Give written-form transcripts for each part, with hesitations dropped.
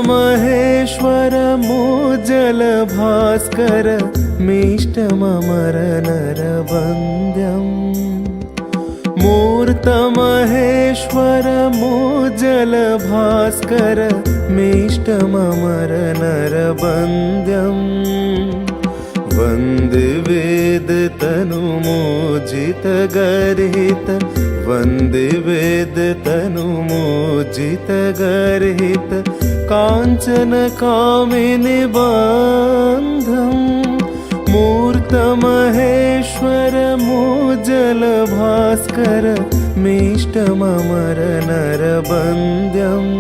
मूर्तमहेश्वर मोज्जल भास्कर मीष्टममर नरवन्द्यम् मूर्तमहेश्वर मोज्जल भास्कर मीष्टममर नरवन्द्यम् वन्दे वेद तनुमोजित गर्हित वन्दे वेद तनुमोजित गर्हित काञ्चन कामिनि बन्धम् मूर्तमहेश्वर मोज्जल भास्कर मीष्टममर नरवन्द्यम्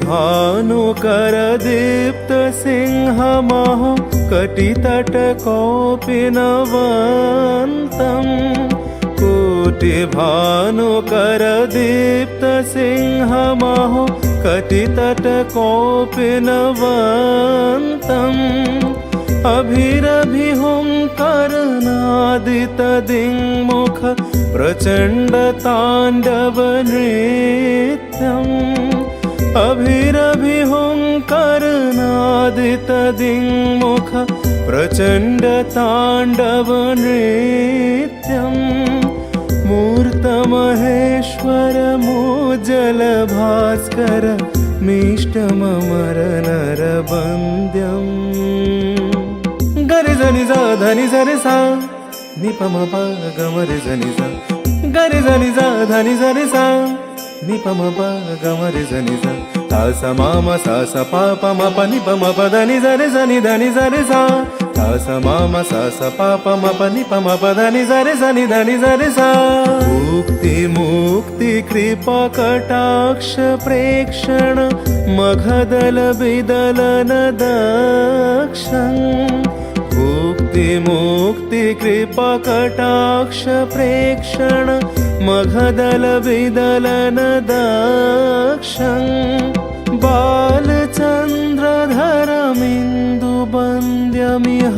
भानुकर दीप्त सिंहमः कटितट कौपिनवन्तम् कोटि भानुकर दीप्त सिंहमः कटितट कौपिनवन्तम् अभिरभिहुङ्करनादित दिङ्मुख प्रचण्ड ताण्डव नृत्यम् अभिरभिहुङ्करनादित दिङ्मुख प्रचण्ड ताण्डव नृत्यम् मूर्तमहेश्वर मोज्जल भास्कर मीष्टममर नरवन्द्यम् गरि जनि सा धनि सरि सा निपम प गमरि जनि सा गरि जनि सा धनि सरि सा निपम प गमरि जनि सा सा स माम सा स पा प म प नि प म प धनि सरि सनि धनि सरि सा सा स माम सा स पा प म प नि प म प धनि सरि सनि धनि सरि सा मुक्ति मुक्ति कृपा कटाक्ष प्रेक्षण मघदल विदलन दक्षम् मुक्ति मुक्ति कृपा कटाक्ष प्रेक्षण मघदल विदलन दक्षम् बालचन्द्रधरमिन्दु वन्द्यमिह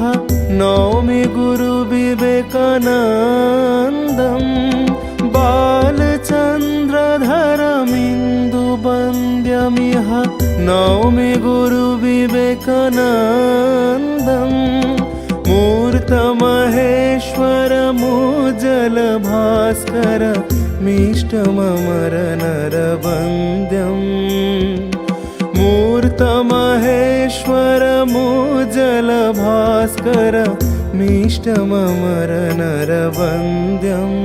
नौमि गुरु विवेकानन्दम् बालचन्द्रधरमिन्दु वन्द्यमिह नौमि गुरु विवेकानन्दम् मूर्तमहेश्वर मोज्जल भास्कर मीष्टममर नरवन्द्यम् मूर्तमहेश्वर मोज्जल भास्कर मीष्टममर नरवन्द्यम्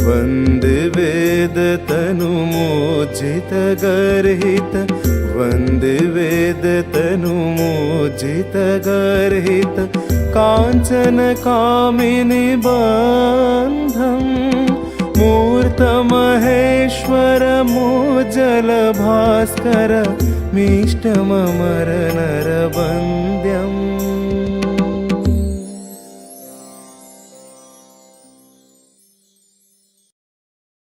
वन्दे वेद तनुमोजित गर्हित वन्दे वेद तनुमोजित गर्हित काञ्चन कामिनि बन्धम् मूर्तमहेश्वर मोज्जल भास्कर मीष्टममर नरवन्द्यम्